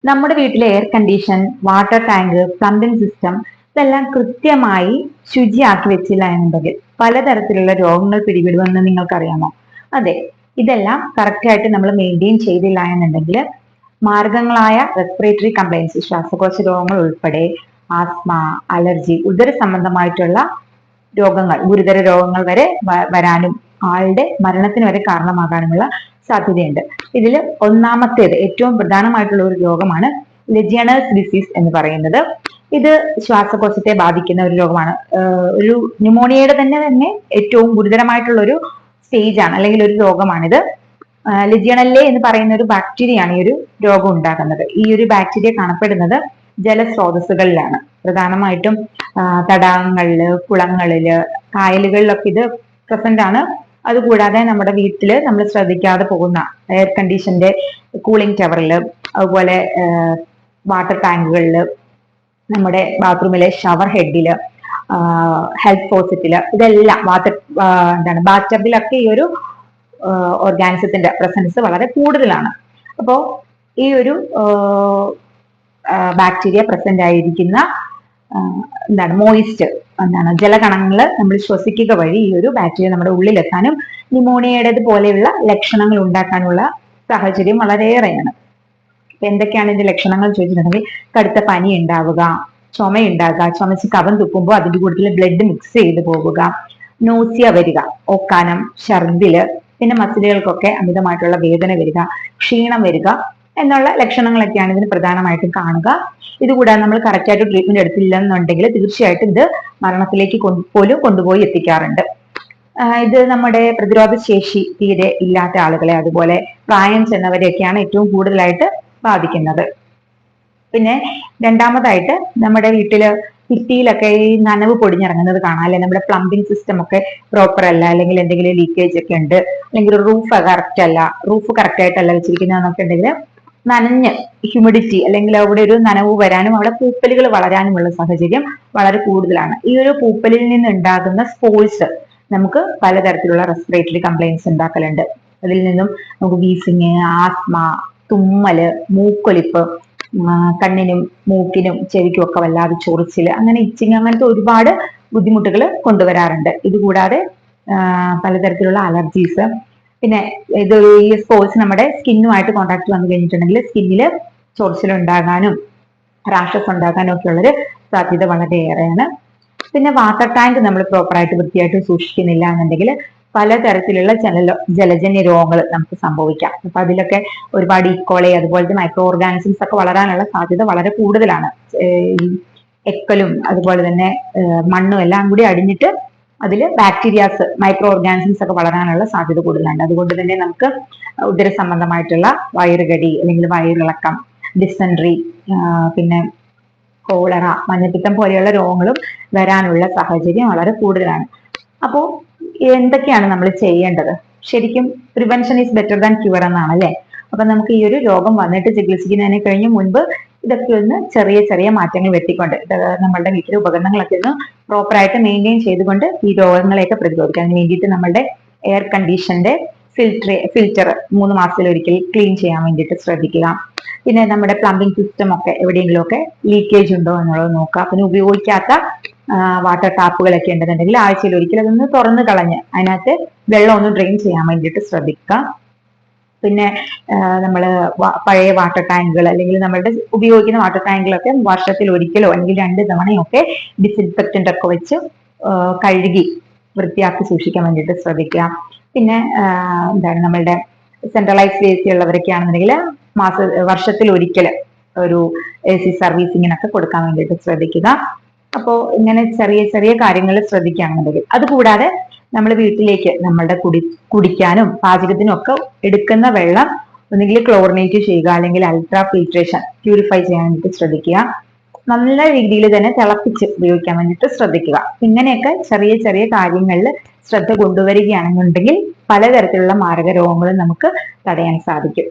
നമ്മുടെ വീട്ടിലെ air condition, water tank, plumbing system ഇതെല്ലാം കൃത്യമായി ശുചിയാക്കി വെച്ചില്ല എന്നുണ്ടെങ്കിൽ പലതരത്തിലുള്ള രോഗങ്ങൾ പിടിപെടുമെന്ന് നിങ്ങൾക്കറിയാമോ? അതെ, ഇതെല്ലാം കറക്റ്റ് ആയിട്ട് നമ്മൾ മെയിൻറ്റെയിൻ ചെയ്തില്ല എന്നുണ്ടെങ്കിൽ മാർഗങ്ങളായ റെസ്പിറേറ്ററി കംപ്ലൈൻസ്, ശ്വാസകോശ രോഗങ്ങൾ ഉൾപ്പെടെ ആസ്മ, അലർജി, ഉദര സംബന്ധമായിട്ടുള്ള രോഗങ്ങൾ, ഗുരുതര രോഗങ്ങൾ വരെ വരാനും ആളുടെ മരണത്തിന് വരെ കാരണമാകാനുമുള്ള സാധ്യതയുണ്ട്. ഇതിൽ ഒന്നാമത്തേത് ഏറ്റവും പ്രധാനമായിട്ടുള്ള ഒരു രോഗമാണ് ലെജിയണേഴ്സ് ഡിസീസ് എന്ന് പറയുന്നത്. ഇത് ശ്വാസകോശത്തെ ബാധിക്കുന്ന ഒരു രോഗമാണ്. ഒരു ന്യൂമോണിയയുടെ തന്നെ ഏറ്റവും ഗുരുതരമായിട്ടുള്ള ഒരു സ്റ്റേജ് ആണ്, അല്ലെങ്കിൽ ഒരു രോഗമാണിത്. ലെജിയണല്ലെ എന്ന് പറയുന്ന ഒരു ബാക്ടീരിയയാണ് ഈ ഒരു രോഗം ഉണ്ടാക്കുന്നത്. ഈ ഒരു ബാക്ടീരിയ കാണപ്പെടുന്നത് ജലസ്രോതസ്സുകളിലാണ്, പ്രധാനമായിട്ടും തടാകങ്ങളില്, കുളങ്ങളില്, കായലുകളിലൊക്കെ ഇത് പ്രസന്റ് ആണ്. അതുകൂടാതെ നമ്മുടെ വീട്ടില് നമ്മൾ ശ്രദ്ധിക്കാതെ പോകുന്ന എയർ കണ്ടീഷന്റെ കൂളിംഗ് ടവറില്, അതുപോലെ വാട്ടർ ടാങ്കുകളില്, നമ്മുടെ ബാത്റൂമിലെ ഷവർ ഹെഡില്, ഹെൽത്ത് ഫോസറ്റില്, ഇതെല്ലാം ബാത്ത് ടബിലൊക്കെ ഈ ഒരു ഓർഗാനിസത്തിന്റെ പ്രസൻസ് വളരെ കൂടുതലാണ്. അപ്പോ ഈ ഒരു ബാക്ടീരിയ പ്രസന്റ് ആയിരിക്കുന്ന മോയിസ്റ്റ് ജലകണങ്ങൾ നമ്മൾ ശ്വസിക്കുക വഴി ഈ ഒരു ബാക്ടീരിയ നമ്മുടെ ഉള്ളിലെത്താനും ന്യൂമോണിയയുടേത് പോലെയുള്ള ലക്ഷണങ്ങൾ ഉണ്ടാക്കാനുള്ള സാഹചര്യം വളരെയേറെയാണ്. എന്തൊക്കെയാണ് ഇതിന്റെ ലക്ഷണങ്ങൾ ചോദിച്ചിട്ടുണ്ടെങ്കിൽ കടുത്ത പനി ഉണ്ടാവുക, ചുമയുണ്ടാകുക, ചുമച്ച് കഫം തുപ്പുമ്പോൾ അതിന്റെ കൂട്ടത്തിൽ ബ്ലഡ് മിക്സ് ചെയ്ത് പോവുക, നോസിയ വരിക, ഓക്കാനം, ഛർദില്, പിന്നെ മസിലുകൾക്കൊക്കെ അമിതമായിട്ടുള്ള വേദന വരിക, ക്ഷീണം വരിക എന്നുള്ള ലക്ഷണങ്ങളൊക്കെയാണ് ഇതിന് പ്രധാനമായിട്ടും കാണുക. ഇതുകൂടാതെ നമ്മൾ കറക്റ്റ് ആയിട്ട് ട്രീറ്റ്മെന്റ് എടുത്തില്ല എന്നുണ്ടെങ്കിൽ തീർച്ചയായിട്ടും ഇത് മരണത്തിലേക്ക് പോലും കൊണ്ടുപോയി എത്തിക്കാറുണ്ട്. ഇത് നമ്മുടെ പ്രതിരോധ ശേഷി തീരെ ഇല്ലാത്ത ആളുകളെ, അതുപോലെ പ്രായം ചെന്നവരെയൊക്കെയാണ് ഏറ്റവും കൂടുതലായിട്ട് ബാധിക്കുന്നത്. പിന്നെ രണ്ടാമതായിട്ട് നമ്മുടെ വീട്ടില് ഭിത്തിയിലൊക്കെ ഈ നനവ് പൊടിഞ്ഞിറങ്ങുന്നത് കാണാം, അല്ലെ? നമ്മുടെ പ്ലംബിംഗ് സിസ്റ്റം ഒക്കെ പ്രോപ്പർ അല്ല, അല്ലെങ്കിൽ എന്തെങ്കിലും ലീക്കേജ് ഒക്കെ ഉണ്ട്, അല്ലെങ്കിൽ റൂഫ് കറക്റ്റ് അല്ല, റൂഫ് കറക്റ്റ് ആയിട്ടല്ല വെച്ചിരിക്കുന്നതെന്നൊക്കെ ഉണ്ടെങ്കിൽ നനഞ്ഞ് ഹ്യൂമിഡിറ്റി, അല്ലെങ്കിൽ അവിടെ ഒരു നനവ് വരാനും അവിടെ പൂപ്പലുകൾ വളരാനുമുള്ള സാഹചര്യം വളരെ കൂടുതലാണ്. ഈ ഒരു പൂപ്പലിൽ നിന്ന് ഉണ്ടാകുന്ന സ്പോൾസ് നമുക്ക് പലതരത്തിലുള്ള റെസ്പിറേറ്ററി കംപ്ലൈൻസ് ഉണ്ടാക്കലുണ്ട്. അതിൽ നിന്നും നമുക്ക് വീസിങ്, ആസ്മ, തുമ്മല്, മൂക്കൊലിപ്പ്, കണ്ണിനും മൂക്കിനും ചെവിക്കും ഒക്കെ വല്ലാതെ ചൊറിച്ചില്, അങ്ങനെ ഇച്ചിങ്, അങ്ങനത്തെ ഒരുപാട് ബുദ്ധിമുട്ടുകൾ കൊണ്ടുവരാറുണ്ട്. ഇതുകൂടാതെ പലതരത്തിലുള്ള അലർജീസ്, പിന്നെ ഇത് ഈ സ്പോർട്സ് നമ്മുടെ സ്കിന്നുമായിട്ട് കോണ്ടാക്ട് വന്നു കഴിഞ്ഞിട്ടുണ്ടെങ്കിൽ സ്കിന്നില് ചൊറിച്ചിലുണ്ടാകാനും റാഷസ് ഉണ്ടാകാനും ഒക്കെ ഉള്ളൊരു സാധ്യത വളരെയേറെയാണ്. പിന്നെ വാട്ടർ ടാങ്ക് നമ്മൾ പ്രോപ്പറായിട്ട് വൃത്തിയായിട്ട് സൂക്ഷിക്കുന്നില്ല എന്നുണ്ടെങ്കിൽ പലതരത്തിലുള്ള ജലജന്യ രോഗങ്ങൾ നമുക്ക് സംഭവിക്കാം. അപ്പൊ അതിലൊക്കെ ഒരുപാട് ഈക്കോളെ, അതുപോലത്തെ മൈക്രോ ഓർഗാനിസംസ് ഒക്കെ വളരാനുള്ള സാധ്യത വളരെ കൂടുതലാണ്. എക്കലും അതുപോലെ തന്നെ മണ്ണും എല്ലാം കൂടി അടിഞ്ഞിട്ട് അതിൽ ബാക്ടീരിയാസ്, മൈക്രോ ഓർഗാനിസംസ് ഒക്കെ വളരാനുള്ള സാധ്യത കൂടുതലാണ്. അതുകൊണ്ട് തന്നെ നമുക്ക് ഉദര സംബന്ധമായിട്ടുള്ള വയറുകടി, അല്ലെങ്കിൽ വയറിളക്കം, ഡിസെൻട്രി, പിന്നെ കോളറ, മഞ്ഞപ്പിത്തം പോലെയുള്ള രോഗങ്ങളും വരാനുള്ള സാഹചര്യം വളരെ കൂടുതലാണ്. അപ്പോൾ എന്തൊക്കെയാണ് നമ്മൾ ചെയ്യേണ്ടത്? ശരിക്കും prevention is better than cure എന്നാണ്, അല്ലെ? അപ്പൊ നമുക്ക് ഈ ഒരു രോഗം വന്നിട്ട് ചികിത്സിക്കുന്നതിന് കഴിഞ്ഞ് മുൻപ് ഇതൊക്കെ ഒന്ന് ചെറിയ ചെറിയ മാറ്റങ്ങൾ വരുത്തിക്കൊണ്ട് നമ്മളുടെ വീട്ടിലെ ഉപകരണങ്ങളൊക്കെ ഒന്ന് പ്രോപ്പറായിട്ട് മെയിൻറ്റെയിൻ ചെയ്തുകൊണ്ട് ഈ രോഗങ്ങളെയൊക്കെ പ്രതിരോധിക്കാൻ വേണ്ടിയിട്ട് നമ്മളുടെ എയർ കണ്ടീഷന്റെ ഫിൽറ്റർ 3 മാസത്തിലൊരിക്കൽ ക്ലീൻ ചെയ്യാൻ വേണ്ടിയിട്ട് ശ്രദ്ധിക്കുക. പിന്നെ നമ്മുടെ പ്ലംബിംഗ് സിസ്റ്റം ഒക്കെ എവിടെയെങ്കിലും ഒക്കെ ലീക്കേജ് ഉണ്ടോ എന്നുള്ളത് നോക്കുക. പിന്നെ ഉപയോഗിക്കാത്ത വാട്ടർ ടാപ്പുകളൊക്കെ ഉണ്ടെന്നുണ്ടെങ്കിൽ ആഴ്ചയിൽ ഒരിക്കൽ അതൊന്ന് തുറന്നു കളഞ്ഞ് അതിനകത്ത് വെള്ളം ഒന്ന് ഡ്രെയിൻ ചെയ്യാൻ വേണ്ടിയിട്ട് ശ്രദ്ധിക്കുക. പിന്നെ നമ്മൾ പഴയ വാട്ടർ ടാങ്കുകൾ, അല്ലെങ്കിൽ നമ്മളുടെ ഉപയോഗിക്കുന്ന വാട്ടർ ടാങ്കുകളൊക്കെ വർഷത്തിൽ ഒരിക്കലോ അല്ലെങ്കിൽ 2 തവണയൊക്കെ ഡിസിൻഫെക്റ്റന്റ് ഒക്കെ വെച്ച് കഴുകി വൃത്തിയാക്കി സൂക്ഷിക്കാൻ വേണ്ടിയിട്ട് ശ്രദ്ധിക്കുക. പിന്നെ നമ്മളുടെ സെൻട്രലൈസ് വേസ്റ്റ് ഉള്ളവരൊക്കെ ആണെന്നുണ്ടെങ്കിൽ വർഷത്തിൽ ഒരിക്കൽ ഒരു AC സർവീസിങ്ങിനൊക്കെ കൊടുക്കാൻ വേണ്ടിയിട്ട് ശ്രദ്ധിക്കുക. അപ്പോൾ ഇങ്ങനെ ചെറിയ ചെറിയ കാര്യങ്ങൾ ശ്രദ്ധിക്കുകയാണെന്നുണ്ടെങ്കിൽ, അതുകൂടാതെ നമ്മൾ വീട്ടിലേക്ക് നമ്മളുടെ കുടിക്കാനും പാചകത്തിനും ഒക്കെ എടുക്കുന്ന വെള്ളം ഒന്നുകിൽ ക്ലോറിനേറ്റ് ചെയ്യുക, അല്ലെങ്കിൽ അൾട്രാ ഫിൽട്രേഷൻ, പ്യൂരിഫൈ ചെയ്യാൻ വേണ്ടിയിട്ട് ശ്രദ്ധിക്കുക. നല്ല രീതിയിൽ തന്നെ തിളപ്പിച്ച് ഉപയോഗിക്കാൻ വേണ്ടിയിട്ട് ശ്രദ്ധിക്കുക. ഇങ്ങനെയൊക്കെ ചെറിയ ചെറിയ കാര്യങ്ങളിൽ ശ്രദ്ധ കൊണ്ടുവരികയാണെന്നുണ്ടെങ്കിൽ പലതരത്തിലുള്ള മാരക രോഗങ്ങളും നമുക്ക് തടയാൻ സാധിക്കും.